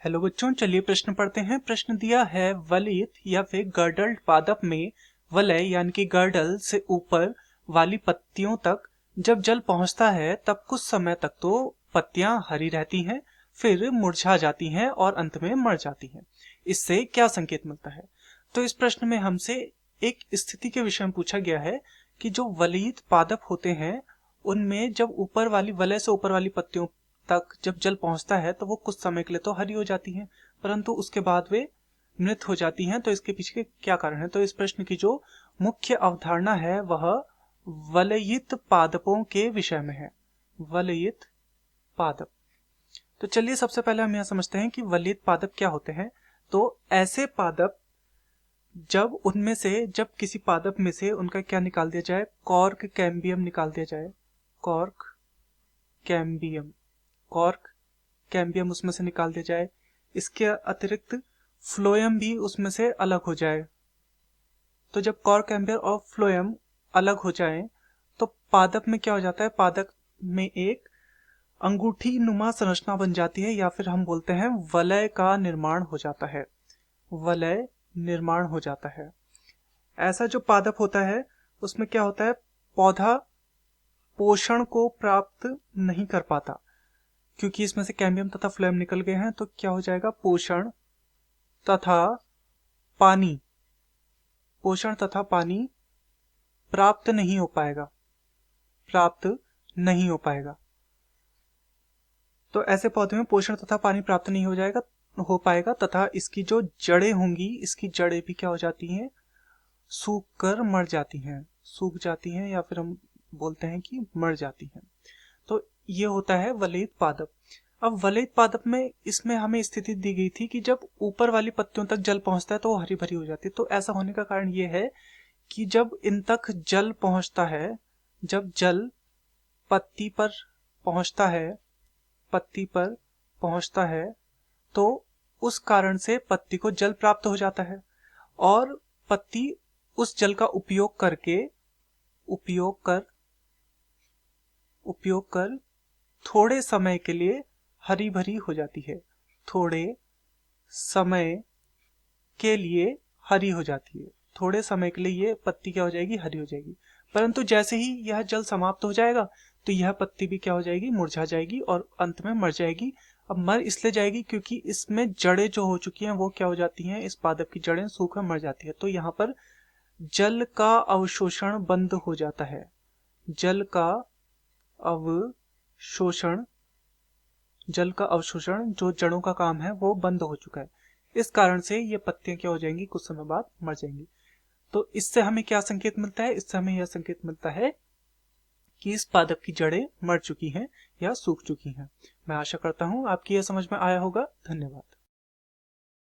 Hello बच्चों, चलिए प्रश्न पढ़ते हैं। प्रश्न दिया है वलित या फिर गर्डल्ड पादप में वलय यानी कि गर्डल से ऊपर वाली पत्तियों तक जब जल पहुंचता है तब कुछ समय तक तो पत्तियां हरी रहती हैं, फिर मुरझा जाती हैं और अंत में मर जाती हैं। इससे क्या संकेत मिलता है? तो इस प्रश्न में हमसे एक स्थिति के विषय में पूछा गया है कि जो वलित पादप होते हैं उनमें जब ऊपर वाली वलय से ऊपर वाली पत्तियों तक जब जल पहुंचता है तो वो कुछ समय के लिए तो हरी हो जाती हैं, परंतु उसके बाद वे मृत हो जाती हैं। तो इसके पीछे क्या कारण है? तो इस प्रश्न की जो मुख्य अवधारणा है वह वलयित पादपों के विषय में है। वलयित पादप। तो चलिए सबसे पहले हम यह समझते हैं कि वलयित पादप क्या होते हैं। तो ऐसे पादप जब किसी पादप में से उनका क्या निकाल दिया जाए, कॉर्क कैम्बियम निकाल दिया जाए। कॉर्क कैम्बियम, कॉर्क कैम्बियम उसमें से निकाल दिया जाए। इसके अतिरिक्त फ्लोएम भी उसमें से अलग हो जाए। तो जब कॉर्क कैम्बियम और फ्लोएम अलग हो जाए तो पादप में क्या हो जाता है? पादप में एक अंगूठी नुमा संरचना बन जाती है, या फिर हम बोलते हैं वलय का निर्माण हो जाता है। वलय निर्माण हो जाता है। ऐसा जो पादप होता है उसमें क्या होता है? पौधा पोषण को प्राप्त नहीं कर पाता, क्योंकि इसमें से कैम्बियम तथा फ्लोएम निकल गए हैं। तो क्या हो जाएगा? पानी पोषण तथा पानी प्राप्त नहीं हो पाएगा, प्राप्त नहीं हो पाएगा। तो ऐसे पौधे में पोषण तथा पानी प्राप्त नहीं हो पाएगा तथा इसकी जो जड़ें होंगी, इसकी जड़ें भी क्या हो जाती हैं? सूख कर मर जाती हैं, सूख जाती हैं, या फिर हम बोलते हैं कि मर जाती हैं। तो ये होता है वलयित पादप। अब वलयित पादप में इसमें हमें स्थिति दी गई थी कि जब ऊपर वाली पत्तियों तक जल पहुंचता है तो वो हरी भरी हो जाती है। तो ऐसा होने का कारण ये है कि जब इन तक जल पहुंचता है, जब जल पत्ती पर पहुंचता है, पत्ती पर पहुंचता है तो उस कारण से पत्ती को जल प्राप्त हो जाता है और पत्ती उस जल का उपयोग कर थोड़े समय के लिए हरी भरी हो जाती है। थोड़े समय के लिए हरी हो जाती है। थोड़े समय के लिए ये पत्ती क्या हो जाएगी? हरी हो जाएगी। परंतु जैसे ही यह जल समाप्त हो जाएगा तो यह पत्ती भी क्या हो जाएगी? मुरझा जाएगी और अंत में मर जाएगी। अब मर इसलिए जाएगी क्योंकि इसमें जड़ें जो हो चुकी हैं वो क्या हो जाती हैं? इस पादप की जड़ें सूखकर मर जाती है। तो यहाँ पर जल का अवशोषण बंद हो जाता है। जल का अवशोषण जल का अवशोषण जो जड़ों का काम है वो बंद हो चुका है। इस कारण से ये पत्तियां क्या हो जाएंगी? कुछ समय बाद मर जाएंगी। तो इससे हमें क्या संकेत मिलता है? इससे हमें यह संकेत मिलता है कि इस पादप की जड़ें मर चुकी हैं या सूख चुकी हैं। मैं आशा करता हूं आपकी यह समझ में आया होगा। धन्यवाद।